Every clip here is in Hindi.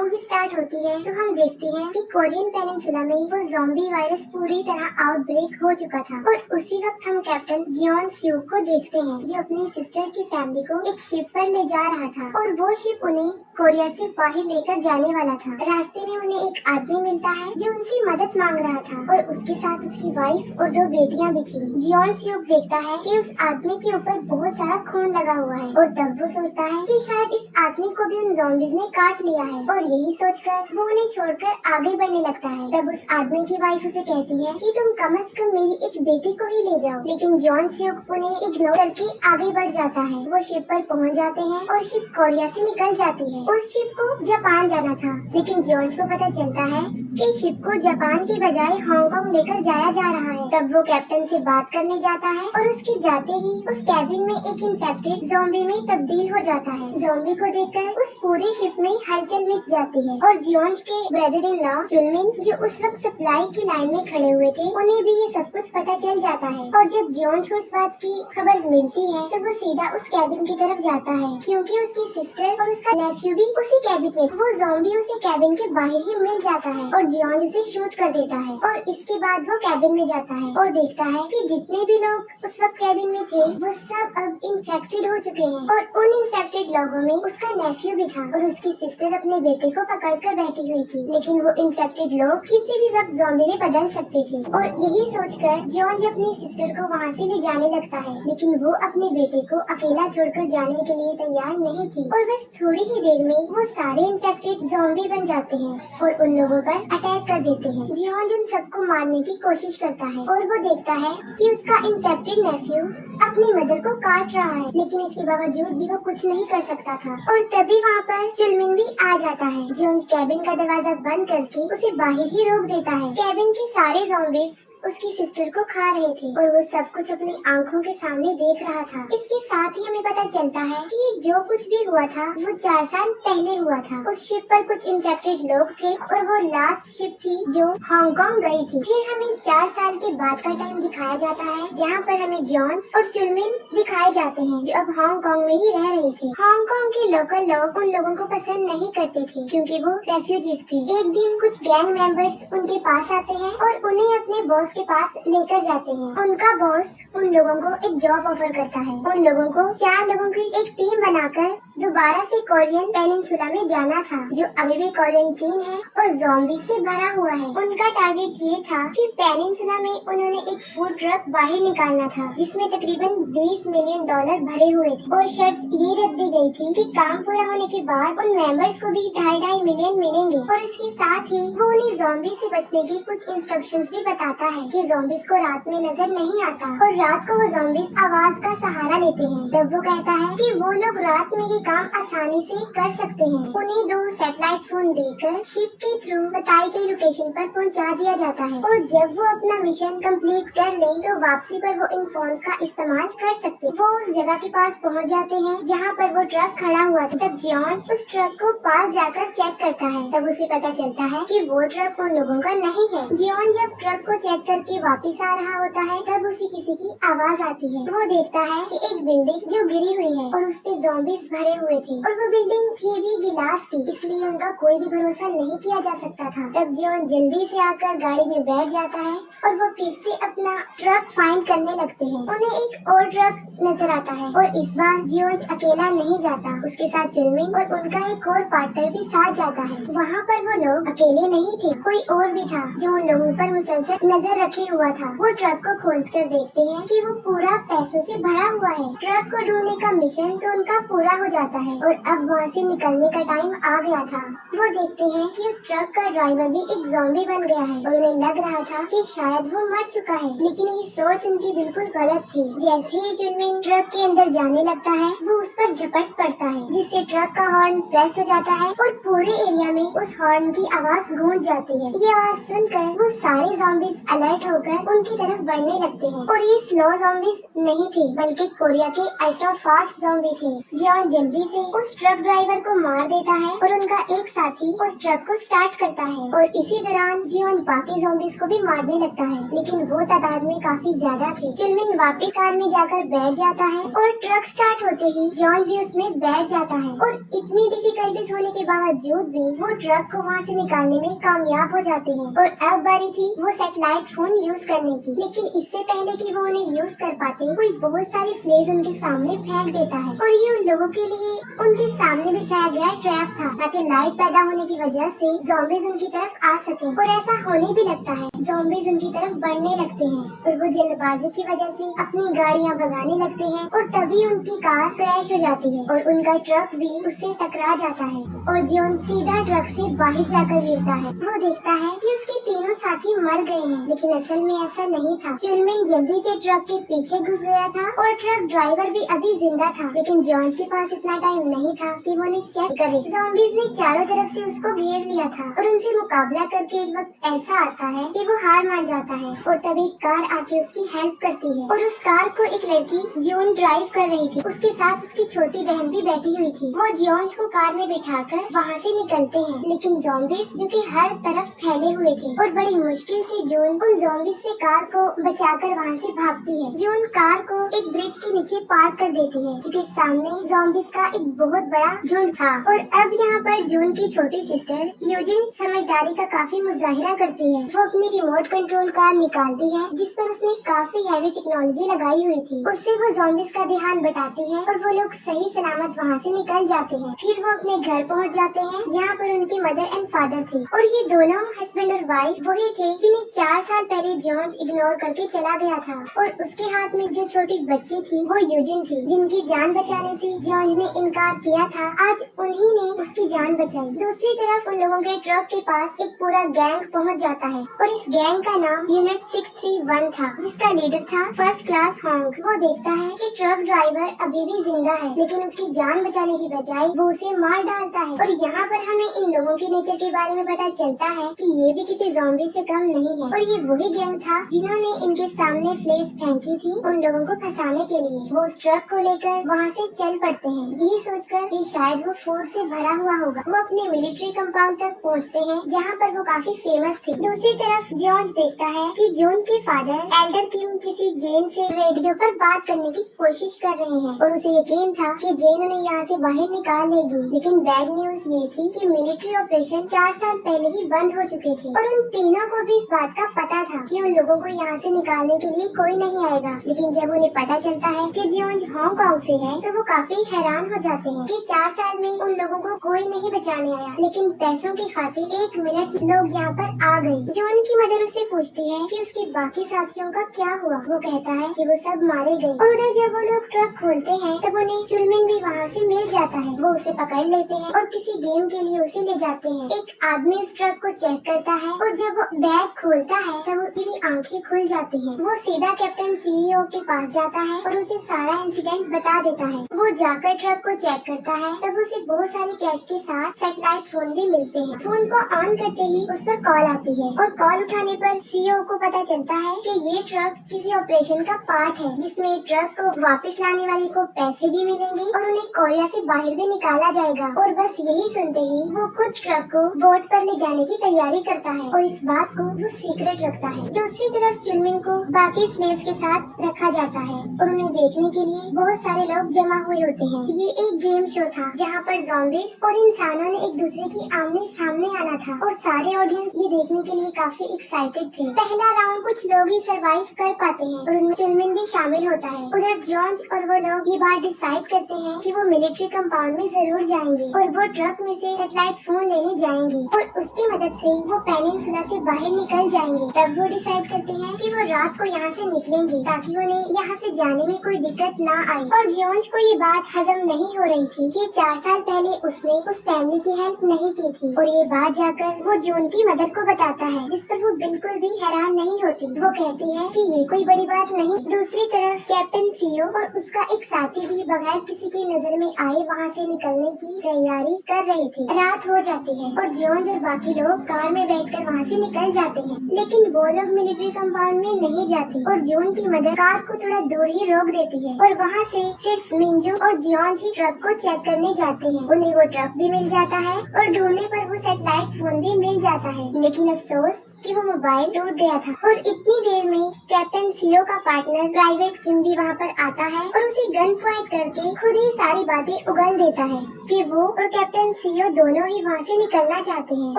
मूवी स्टार्ट होती है तो हम देखते हैं कि कोरियन पेनिनसुला में वो ज़ॉम्बी वायरस पूरी तरह आउटब्रेक हो चुका था और उसी वक्त हम कैप्टन जियोन स्यूक को देखते हैं जो अपनी सिस्टर की फैमिली को एक शिप पर ले जा रहा था और वो शिप उन्हें कोरिया से बाहर लेकर जाने वाला था। रास्ते में उन्हें एक आदमी मिलता है जो उनसे मदद मांग रहा था और उसके साथ उसकी वाइफ और 2 बेटियां भी थी। जियोन स्यूक देखता है कि उस आदमी के ऊपर बहुत सारा खून लगा हुआ है और तब वो सोचता है कि शायद इस आदमी को भी उन ज़ॉम्बीज़ ने काट लिया है और यही सोचकर वो उन्हें छोड़कर आगे बढ़ने लगता है। तब उस आदमी की वाइफ उसे कहती है कि तुम कम से कम मेरी एक बेटी को ही ले जाओ, लेकिन जियोन स्यूक उन्हें इग्नोर करके आगे बढ़ जाता है। वो शिप पर पहुंच जाते हैं और शिप कोरिया से निकल जाती है। उस शिप को जापान जाना था, लेकिन जॉर्ज को पता चलता है कि शिप को जापान की बजाय हांगकांग लेकर जाया जा रहा है। तब वो कैप्टन से बात करने जाता है और उसके जाते ही उस कैबिन में एक इन्फेक्टेड ज़ॉम्बी में तब्दील हो जाता है। ज़ॉम्बी को देखकर उस पूरी शिप में हलचल मच जाती है और जियोन के ब्रदर इन लॉ चुनमिन जो उस वक्त सप्लाई की लाइन में खड़े हुए थे उन्हें भी ये सब कुछ पता चल जाता है। और जब जियोन को इस बात की खबर मिलती है तो वो सीधा उस कैबिन की तरफ जाता है क्योंकि उसकी सिस्टर और उसका नेफ्यू भी उसी कैबिन में। वो ज़ॉम्बी उसे कैबिन के बाहर ही मिल जाता है और जियोन उसे शूट कर देता है और इसके बाद वो कैबिन में जाता है और देखता है कि जितने भी लोग उस वक्त कैबिन में थे वो सब अब इन्फेक्टेड हो चुके हैं और उन इन्फेक्टेड लोगों में उसका नेफ्यू भी था और उसकी सिस्टर अपने बेटे को पकड़कर बैठी हुई थी, लेकिन वो इन्फेक्टेड लोग किसी भी वक्त ज़ॉम्बी में बदल सकते थे। और यही सोचकर जियोन अपनी सिस्टर को वहाँ से ले जाने लगता है, लेकिन वो अपने बेटे को अकेला छोड़कर जाने के लिए तैयार नहीं थी और बस थोड़ी ही देर में वो सारे इन्फेक्टेड ज़ॉम्बी बन जाते हैं और उन लोगों पर अटैक कर देते हैं। जियोन उन सबको मारने की कोशिश करता है और वो देखता है कि उसका इन्फेक्टेड नेफ्यू अपनी मदर को काट रहा है, लेकिन इसके बावजूद भी वो कुछ नहीं कर सकता था। और तभी वहाँ पर चुलमिन भी आ जाता है। जियोन कैबिन का दरवाजा बंद करके उसे बाहर ही रोक देता है। कैबिन के सारे ज़ॉम्बीज़ उसकी सिस्टर को खा रहे थे और वो सब कुछ अपनी आंखों के सामने देख रहा था। इसके साथ ही हमें पता चलता है कि जो कुछ भी हुआ था वो 4 साल पहले हुआ था। उस शिप पर कुछ इन्फेक्टेड लोग थे और वो लास्ट शिप थी जो हांगकांग गई थी। फिर हमें 4 साल के बाद का टाइम दिखाया जाता है जहाँ पर हमें जॉन और चुलमिन दिखाए जाते हैं जो अब हांगकांग में ही रह रहे थे। हांगकांग के लोकल लोग उन लोगों को पसंद नहीं करते थे क्योंकि वो रेफ्यूजीज थे। एक दिन कुछ गैंग मेंबर्स उनके पास आते हैं और उन्हें अपने बॉस के पास लेकर जाते हैं। उनका बॉस उन लोगों को एक जॉब ऑफर करता है। उन लोगों को 4 लोगों की एक टीम बनाकर दोबारा से कोरियन पेनिनसुला में जाना था जो अभी भी क्वारंटीन है और ज़ॉम्बी से भरा हुआ है। उनका टारगेट ये था कि पेनिनसुला में उन्होंने एक फूड ट्रक बाहर निकालना था जिसमें तकरीबन $20 मिलियन भरे हुए थे और शर्त ये रख दी गई थी कि काम पूरा होने के बाद उन मेंबर्स को भी 2.5 मिलियन मिलेंगे। और इसके साथ ही वो उन्हें ज़ॉम्बी से बचने की कुछ इंस्ट्रक्शंस भी बताता है कि ज़ॉम्बीज़ को रात में नजर नहीं आता और रात को वो ज़ॉम्बीज़ आवाज का सहारा लेते हैं। तब वो कहता है कि वो लोग रात में ये काम आसानी से कर सकते हैं। उन्हें 2 सैटेलाइट फोन देकर शिप के थ्रू बताई गई लोकेशन पर पहुंचा दिया जाता है और जब वो अपना मिशन कंप्लीट कर ले तो वापसी पर वो इन फोन्स का इस्तेमाल कर सकते। वो उस जगह के पास पहुंच जाते हैं जहाँ पर वो ट्रक खड़ा हुआ था। तब जॉन उस ट्रक को पास जाकर चेक करता है। तब उसे पता चलता है कि वो ट्रक उन लोगों का नहीं है। जॉन जब ट्रक को चेक करके वापस आ रहा होता है तब उसे किसी की आवाज आती है। वो देखता है कि एक बिल्डिंग जो गिरी हुई है और उसपे ज़ॉम्बीज़ भरे हुए थे और वो बिल्डिंग थी भी गिलास की, इसलिए उनका कोई भी भरोसा नहीं किया जा सकता था। तब जॉन जल्दी से आकर गाड़ी में बैठ जाता है और वो फिर से अपना ट्रक फाइंड करने लगते हैं। उन्हें एक और ट्रक नजर आता है और इस बार जियोन अकेला नहीं जाता, उसके साथ चुलमिन और उनका एक और पार्टनर भी साथ जाता है। वहाँ पर वो लोग अकेले नहीं थे, कोई और भी था जो उन लोगों पर मुसलसल नजर रखे हुआ था। वो ट्रक को खोलकर देखते हैं कि वो पूरा पैसों से भरा हुआ है। ट्रक को ढूंढने का मिशन तो उनका पूरा हो जाता है और अब वहाँ से निकलने का टाइम आ गया था। वो देखते हैं कि उस ट्रक का ड्राइवर भी एक ज़ॉम्बी बन गया है और उन्हें लग रहा था कि शायद वो मर चुका है, लेकिन ये सोच उनकी बिल्कुल गलत थी। जैसे ही चुनमिन ट्रक के अंदर जाने लगता है वो उस पर झपट पड़ता है जिससे ट्रक का हॉर्न प्रेस हो जाता है और पूरे एरिया में उस हॉर्न की आवाज गूंज जाती है। ये आवाज सुनकर वो सारे ज़ॉम्बीज़ अलर्ट होकर उनकी तरफ बढ़ने लगते हैं और ये स्लो ज़ॉम्बीज़ नहीं थे बल्कि कोरिया के अल्ट्रा फास्ट ज़ॉम्बी थे। जॉन जल्दी से उस ट्रक ड्राइवर को मार देता है और उनका एक साथी उस ट्रक को स्टार्ट करता है और इसी दौरान जियोन बाकी ज़ॉम्बीज़ को भी मारने लगता है, लेकिन वो तादाद में काफी ज्यादा थे। चिलमिन वापस कार में जाकर बैठ जाता है और ट्रक स्टार्ट होते ही जॉन भी उसमें बैठ जाता है और इतनी डिफिकल्टीज होने के बावजूद भी वो ट्रक को वहाँ से निकालने में कामयाब हो जाते हैं। और अब बारी थी वो सैटेलाइट फोन यूज करने की, लेकिन इससे पहले कि वो उन्हें यूज कर पाते कोई बहुत सारी फ्लेज उनके सामने फेंक देता है और ये उन लोगों के लिए उनके सामने बिछाया गया ट्रैप था ताकि लाइट पैदा होने की वजह से ज़ॉम्बीज़ उनकी तरफ आ सके। और ऐसा होने भी लगता है, ज़ॉम्बीज़ उनकी तरफ बढ़ने लगते हैं और वो जल्दबाजी की वजह से अपनी गाड़ियाँ भगाने लगते हैं और तभी उनकी कार क्रैश हो जाती है और उनका ट्रक भी उससे टकरा जाता है और जियोन सीधा ट्रक से बाहर जाकर गिरता है। वो देखता है कि उसके तीनों साथी मर गए हैं, लेकिन असल में ऐसा नहीं था। चिलमिन जल्दी से ट्रक के पीछे घुस गया था और ट्रक ड्राइवर भी अभी जिंदा था, लेकिन जॉन्स के पास इतना टाइम नहीं था कि वो उन्हें चेक करे। ज़ॉम्बीज़ ने चारों तरफ से उसको घेर लिया था और उनसे मुकाबला करके एक वक्त ऐसा आता है कि वो हार मान जाता है और तभी कार आके उसकी हेल्प करती है और उस कार को एक लड़की जियोन ड्राइव कर रही थी, उसके साथ उसकी छोटी बहन भी बैठी हुई थी। वो जियोन्स को कार में बिठाकर वहाँ से निकलते हैं, लेकिन ज़ॉम्बीज़ जो कि हर तरफ फैले हुए थे और बड़ी मुश्किल से जियोन उन ज़ॉम्बीज़ से कार को बचाकर वहाँ से भागती है। जियोन कार को एक ब्रिज के नीचे पार्क कर देती है क्योंकि सामने ज़ॉम्बीज़ का एक बहुत बड़ा झुंड था। और अब यहाँ पर जून की छोटी सिस्टर यूजिन समझदारी का काफी मुजाहिरा करती है। वो अपनी रिमोट कंट्रोल कार निकालती है जिस पर उसने काफी हैवी टेक्नोलॉजी लगाई हुई थी। उससे वो ज़ॉम्बीज़ का ध्यान बटाती है और वो लोग सही सलामत वहाँ से निकल जाते हैं। फिर वो अपने घर पहुँच जाते हैं जहाँ पर उनकी मदर एंड फादर थे और ये दोनों हस्बैंड और वाइफ वही थे जिन्हें 4 साल पहले जॉन्स इग्नोर करके चला गया था और उसके हाथ में जो छोटी बच्ची थी वो यूजिन थी, जिनकी जान बचाने से जॉन्स ने इनकार किया था। आज उन्हीं ने उसकी जान बचाई। दूसरी तरफ उन लोगों के ट्रक के पास एक पूरा गैंग पहुंच जाता है और इस गैंग का नाम यूनिट 631 था, जिसका लीडर था फर्स्ट क्लास होंग। वो देखता है कि ट्रक ड्राइवर अभी भी जिंदा है, लेकिन उसकी जान बचाने की बजाय वो उसे मार डालता है। और यहाँ पर हमें इन लोगों के नेचर के बारे में पता चलता है कि ये भी किसी ज़ॉम्बी से कम नहीं है और ये वही गैंग था जिन्होंने इनके सामने फ्लेस फेंकी थी उन लोगों को फंसाने के लिए। वो उस ट्रक को लेकर वहाँ से चल पड़ते हैं, ये सोचकर कि शायद वो फूड से भरा हुआ होगा। वो अपने मिलिट्री कंपाउंड तक पहुँचते हैं जहाँ पर वो काफी फेमस थे। दूसरी तरफ जॉर्ज देखता है कि जून के फादर एल्डर किम किसी जेन से रेडियो पर बात करने की कोशिश कर रहे हैं और उसे यकीन था कि जेन उन्हें यहाँ से बाहर निकाल लेगी, लेकिन बैड न्यूज ये थी कि मिलिट्री ऑपरेशन 4 साल पहले ही बंद हो चुके थे और उन तीनों को भी इस बात का पता था कि उन लोगों को यहाँ से निकालने के लिए कोई नहीं आएगा। लेकिन जब उन्हें पता चलता है कि जॉर्ज हांगकांग से है तो वो काफी हैरान हो जाते हैं कि 4 साल में उन लोगों को कोई नहीं बचाने आया, लेकिन पैसों की खातिर 1 मिनट लोग यहाँ पर आ गए। जॉन की मदर उससे पूछती है कि उसके बाकी साथियों का क्या हुआ। वो कहता है कि वो सब मारे गए। और उधर जब वो लोग ट्रक खोलते हैं तब उन्हें चुलमिन भी वहाँ से मिल जाता है। वो उसे पकड़ लेते हैं और किसी गेम के लिए उसे ले जाते हैं। एक आदमी उस ट्रक को चेक करता है और जब वो बैग खोलता है तब उसकी भी आंखें खुल जाती हैं। वो सीधा कैप्टन सीईओ के पास जाता है और उसे सारा इंसिडेंट बता देता है। वो जाकर ट्रक को चेक करता है तब उसे बहुत सारे कैश के साथ सैटेलाइट फोन भी मिलते हैं। फोन को ऑन करते ही उस पर कॉल आती है और कॉल उठाने पर सीईओ को पता चलता है कि ये ट्रक किसी ऑपरेशन का पार्ट है जिसमें ट्रक को वापस लाने वाले को पैसे भी मिलेंगे और उन्हें कोरिया से बाहर भी निकाला जाएगा। और बस यही सुनते ही वो खुद ट्रक को बोट पर ले जाने की तैयारी करता है और इस बात को वो सीक्रेट रखता है। दूसरी तरफ चुलमिन को बाकी स्लेव्स के साथ रखा जाता है और उन्हें देखने के लिए बहुत सारे लोग जमा हुए होते हैं। ये एक गेम शो था जहाँ पर ज़ॉम्बीज़ और इंसानों ने एक दूसरे की आमने सामने आना था और सारे ऑडियंस ये देखने के लिए काफी एक्साइटेड थे। पहला राउंड कुछ लोग ही सरवाइव कर पाते हैं और उनमें चुलमिन भी शामिल होता है। उधर जॉर्ज और वो लोग ये बात डिसाइड करते हैं कि वो मिलिट्री कंपाउंड में जरूर जाएंगे और वो ट्रक में से सैटेलाइट फोन लेने जाएंगे और उसकी मदद से वो पेनिनसुला से बाहर निकल जाएंगे। तब वो डिसाइड करते हैं कि वो रात को यहाँ से निकलेंगे ताकि उन्हें यहाँ से जाने में कोई दिक्कत ना आए। और जॉर्ज को ये बात हजम नहीं हो रही थी कि 4 साल पहले उसने उस फैमिली की हेल्प नहीं की थी और ये बात जाकर वो जून की मदर को बताता है, जिस पर वो बिल्कुल भी हैरान नहीं होती। वो कहती है कि ये कोई बड़ी बात नहीं। दूसरी तरफ कैप्टन सीओ और उसका एक साथी भी बगैर किसी की नजर में आए वहाँ से निकलने की तैयारी कर रहे थे। रात हो जाती है और जॉर्ज और बाकी लोग कार में बैठकर वहाँ से निकल जाते हैं। लेकिन वो लोग मिलिट्री कंपाउंड में नहीं जाते और जॉन की मदर कार को थोड़ा दूर ही रोक देती है और वहाँ से सिर्फ मिंजू और जॉर्ज ही ट्रक को चेक करने जाते हैं। उन्हें वो ट्रक भी मिल जाता है और ढूंढने पर वो सैटेलाइट फोन भी मिल जाता है, लेकिन अफसोस कि वो मोबाइल टूट गया था। और इतनी देर में कैप्टन सीओ का पार्टनर प्राइवेट किम भी वहाँ पर आता है और उसे गन पॉइंट करके खुद ही सारी बातें उगल देता है कि वो और कैप्टन सीओ दोनों ही वहाँ से निकलना चाहते हैं।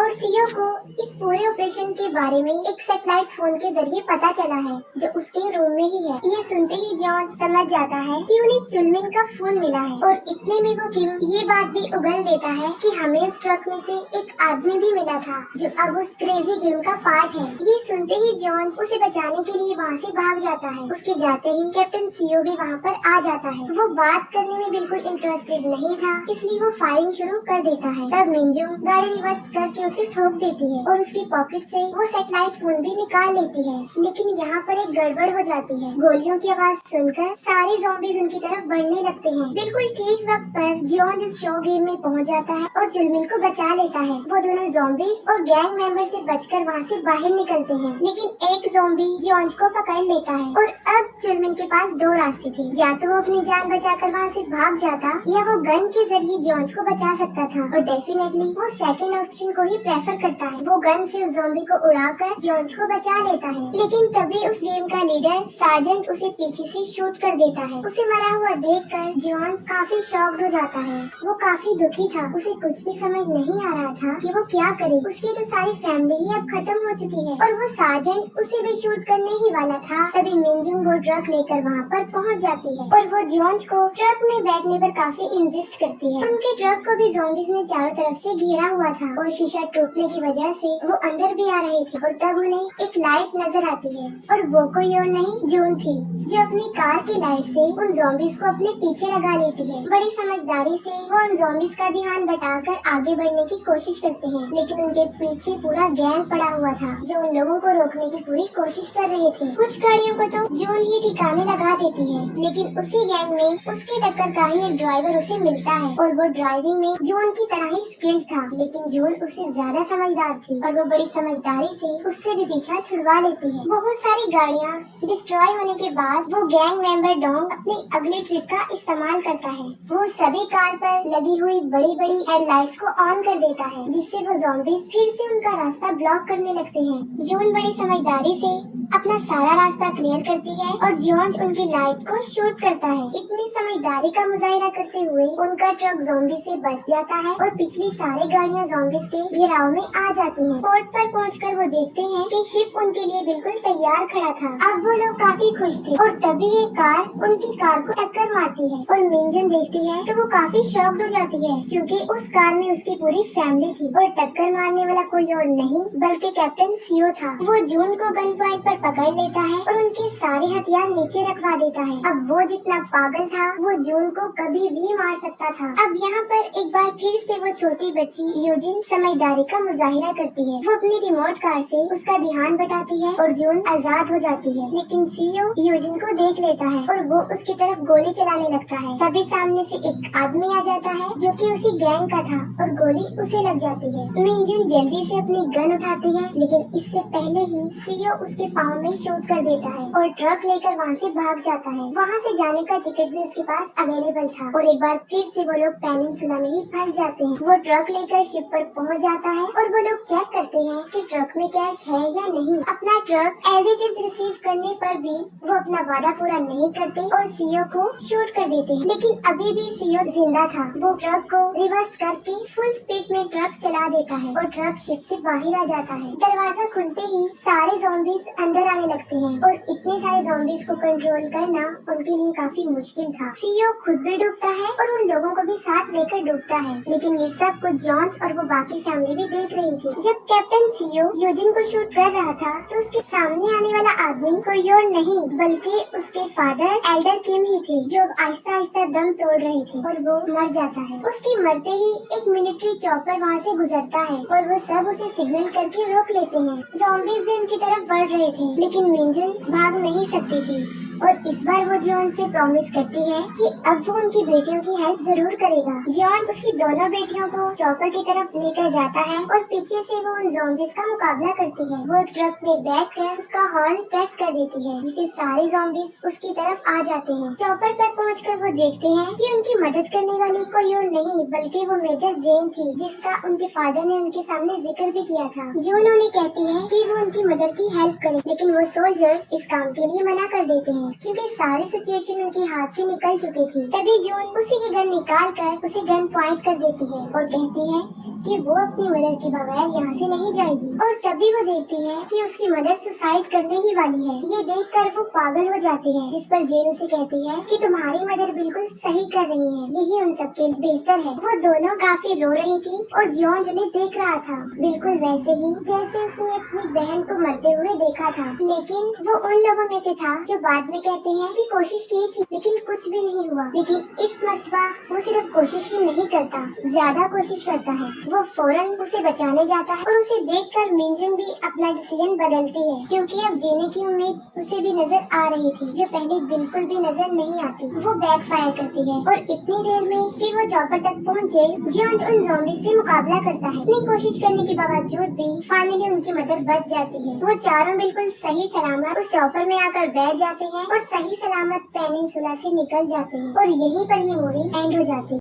और सीओ को इस पूरे ऑपरेशन के बारे में एक सैटेलाइट फोन के जरिए पता चला है जो उसके रूम में ही है। ये सुनते ही जॉन समझ जाता है कि उन्हें चुलमिन का फोन मिला है और इतने में वो किम ये बात भी उगल देता है कि हमें उस ट्रक में से एक आदमी भी मिला था जो अब उस क्रेजी गेम का पार्ट है। ये सुनते ही जॉन उसे बचाने के लिए वहाँ से भाग जाता है। उसके जाते ही कैप्टन सीओ भी वहाँ पर आ जाता है। वो बात करने में बिल्कुल इंटरेस्टेड नहीं था, इसलिए वो फायरिंग शुरू कर देता है। तब मिंजू गाड़ी रिवर्स करके उसे ठोक देती है और उसकी पॉकेट से वो सैटेलाइट फोन भी निकाल लेती है। लेकिन यहाँ पर एक गड़बड़ हो जाती है। गोलियों की आवाज सुनकर सारे ज़ॉम्बीज़ उनकी तरफ बढ़ने लगते हैं। बिल्कुल ठीक वक्त पर जॉन जिस शो गेम में पहुँच जाता है और चुलमिन को बचा लेता है। वो दोनों ज़ॉम्बीज़ और गैंग मेंबर से बचकर वहाँ से बाहर निकलते हैं, लेकिन एक ज़ॉम्बी जॉर्ज को पकड़ लेता है। और अब चुलमिन के पास दो रास्ते थे, या तो वो अपनी जान बचाकर वहाँ से भाग जाता या वो गन के जरिए जॉर्ज को बचा सकता था। और डेफिनेटली वो सेकंड ऑप्शन को ही प्रेफर करता है। वो गन से उस ज़ॉम्बी को उड़ाकर जॉर्ज को बचा लेता है। लेकिन तभी उस गेम का लीडर सार्जेंट उसे पीछे से शूट कर देता है। उसे मरा हुआ देखकर जॉर्ज काफी शॉक्ड हो जाता है। वो काफी दुखी था। उसे कुछ भी समझ नहीं आ रहा था कि वो क्या करे। उसकी तो सारी फैमिली ही अब खत्म हो चुकी है और वो सार्जेंट उसे भी शूट करने ही वाला था। तभी मिंजुंग वो ट्रक लेकर वहाँ पर पहुँच जाती है और वो जॉर्ज को ट्रक में बैठने पर काफी इंसिस्ट करती है। उनके ट्रक को भी ज़ॉम्बीज़ ने चारों तरफ से घेरा हुआ था और शीशा टूटने की वजह से वो अंदर भी आ रहे थे। और तब उन्हें एक लाइट नजर आती है और वो कोई और नहीं जून थी, जो अपनी कार की लाइट से उन ज़ॉम्बीज़ को अपने पीछे लगा लेती है। बड़ी समझदारी से वो उन ज़ॉम्बीज़ का ध्यान बटाकर आगे बढ़ने की कोशिश करते हैं, लेकिन उनके पीछे पूरा गैंग पड़ा हुआ था जो उन लोगों को रोकने की पूरी कोशिश कर रहे थे। कुछ गाड़ियों को तो जून ही ठिकाने लगा देती है, लेकिन उसी गैंग में उसके टक्कर का ही एक ड्राइवर उसे मिलता है और वो ड्राइविंग में जून की तरह ही स्किल्ड था, लेकिन जून उससे ज्यादा समझदार थी और वो बड़ी समझदारी से उससे भी पीछा छुड़वा लेती है। बहुत सारी गाड़ियाँ डिस्ट्रॉय होने के बाद वो गैंग मेंबर डोंग अपनी अगली ट्रिक का इस्तेमाल करता है। वो सभी कार पर लगी हुई बड़ी बड़ी हेडलाइट्स को ऑन कर देता है, जिससे वो ज़ॉम्बीज़ फिर से उनका रास्ता ब्लॉक करने लगते हैं। जून बड़ी समझदारी से अपना सारा रास्ता क्लियर करती है और जॉर्ज उनकी लाइट को शूट करता है। इतनी समझदारी का मुजाहिरा करते हुए उनका ट्रक ज़ॉम्बी से बच जाता है और पिछली सारी गाड़ियाँ ज़ॉम्बीज़ के घेराव में आ जाती हैं। पोर्ट पर पहुंचकर वो देखते हैं कि शिप उनके लिए बिल्कुल तैयार खड़ा था। अब वो लोग काफी खुश थे और तभी एक कार उनकी कार को टक्कर मारती है और मिंजन देखती है तो वो काफी शॉक्ड हो जाती है, क्योंकि उस कार में उसकी पूरी फैमिली थी और टक्कर मारने वाला कोई और नहीं बल्कि कैप्टन सीओ था। वो जून को गन पॉइंट पर पकड़ लेता है और उनके सारे हथियार नीचे रखवा देता है। अब वो जितना पागल था वो जून को कभी भी मार सकता था। अब यहाँ पर एक बार फिर से वो छोटी बच्ची यूजिन समझदारी का मुजाहिरा करती है। वो अपनी रिमोट कार से उसका ध्यान बटाती है और जून आजाद हो जाती है, लेकिन सीओ यूजिन को देख लेता है और वो उसकी तरफ गोली चलाने लगता है। तभी सामने से एक आदमी आ जाता है जो कि उसी गैंग का था और गोली उसे लग जाती है। मिंजुन जल्दी से अपनी गन उठाती है, लेकिन इससे पहले ही सीओ उसके पाँव में शूट कर देता है और ट्रक लेकर वहाँ से भाग जाता है। वहाँ से जाने का टिकट भी उसके पास अवेलेबल था और एक बार फिर से वो लोग पेनिनसुला में ही फंस जाते हैं। वो ट्रक लेकर शिप पर पहुँच जाता है और वो लोग चेक करते हैं कि ट्रक में कैश है या नहीं। अपना truck as it is receive करने पर भी वो अपना वादा पूरा नहीं करते और सीओ को शूट कर देते हैं, लेकिन अभी भी सीओ जिंदा था। वो ट्रक को रिवर्स करके फुल स्पीड में ट्रक चला देता है और ट्रक शिप से बाहर आ जाता है। दरवाजा खुलते ही सारे ज़ॉम्बीज़ अंदर आने लगते हैं और इतने सारे ज़ॉम्बीज़ को कंट्रोल करना उनके लिए काफी मुश्किल था। सीओ खुद भी डूबता है और उन लोगों को भी साथ लेकर डूबता है, लेकिन ये सब कुछ जॉर्ज और वो बाकी फैमिली भी देख रही थी। जब कैप्टन सीओ यूजिन को शूट कर रहा था तो उसके सामने आने वाला आदमी कोई और नहीं बल्कि उसके फादर एल्डर किम ही थे, जो आहिस्ता आहिस्ता दम तोड़ रहे थे और वो मर जाता है। उसके मरते ही एक मिलिट्री चॉपर वहाँ से गुजरता है और वो सब उसे सिग्नल करके रोक लेते हैं। ज़ॉम्बीज़ भी उनकी तरफ बढ़ रहे थे, लेकिन मिंजुन भाग नहीं सकती थी और इस बार वो जॉन से प्रॉमिस करती है कि अब वो उनकी बेटियों की हेल्प जरूर करेगा। जॉन उसकी दोनों बेटियों को चॉपर की तरफ लेकर जाता है और पीछे से वो उन ज़ॉम्बीज़ का मुकाबला करती है। वो एक ट्रक में बैठकर उसका हॉर्न प्रेस कर देती है, जिससे सारे ज़ॉम्बीज़ उसकी तरफ आ जाते हैं। चॉपर पर पहुंचकर वो देखते हैं कि उनकी मदद करने वाली कोई और नहीं बल्कि वो मेजर जेन थी, जिसका उनके फादर ने उनके सामने जिक्र भी किया था। जून उन्हें कहती है कि वो उनकी मदद की हेल्प करे, लेकिन वो सोल्जर्स इस काम के लिए मना कर देते हैं क्योंकि सारी सिचुएशन उनके हाथ से निकल चुकी थी। तभी जून उसी की गन निकाल कर उसे गन पॉइंट कर देती है और कहती है कि वो अपनी मदद के बगैर यहाँ से नहीं जाएगी। और तभी वो देखती है कि उसकी मदर सुसाइड करने ही वाली है। ये देखकर वो पागल हो जाती है, जिस पर जेन उसे कहती है कि तुम्हारी मदर बिल्कुल सही कर रही है, यही उन सबके लिए बेहतर है। वो दोनों काफी रो रही थी और जॉन उन्हें देख रहा था, बिल्कुल वैसे ही जैसे उसने अपनी बहन को मरते हुए देखा था। लेकिन वो उन लोगों में से था जो बाद में कहते हैं कि कोशिश की थी लेकिन कुछ भी नहीं हुआ। लेकिन इस मर्तबा वो सिर्फ कोशिश ही नहीं करता, ज्यादा कोशिश करता है। वो फौरन उसे बचाने जाता है और उसे देखकर मिंजुन भी अपना डिसीजन बदलती है, क्योंकि अब जीने की उम्मीद उसे भी नजर आ रही थी, जो पहले बिल्कुल भी नजर नहीं आती। वो बैकफायर करती है और इतनी देर में कि वो चॉपर तक पहुँचे, जॉन उन ज़ॉम्बी से मुकाबला करता है। इतनी कोशिश करने के बावजूद भी फाइनली उनकी मदद बच जाती है। वो चारों बिल्कुल सही सलामत उस चॉपर में आकर बैठ जाते हैं और सही सलामत पेनिनसुला से निकल जाते हैं और यहीं पर ये मूवी एंड हो जाती है।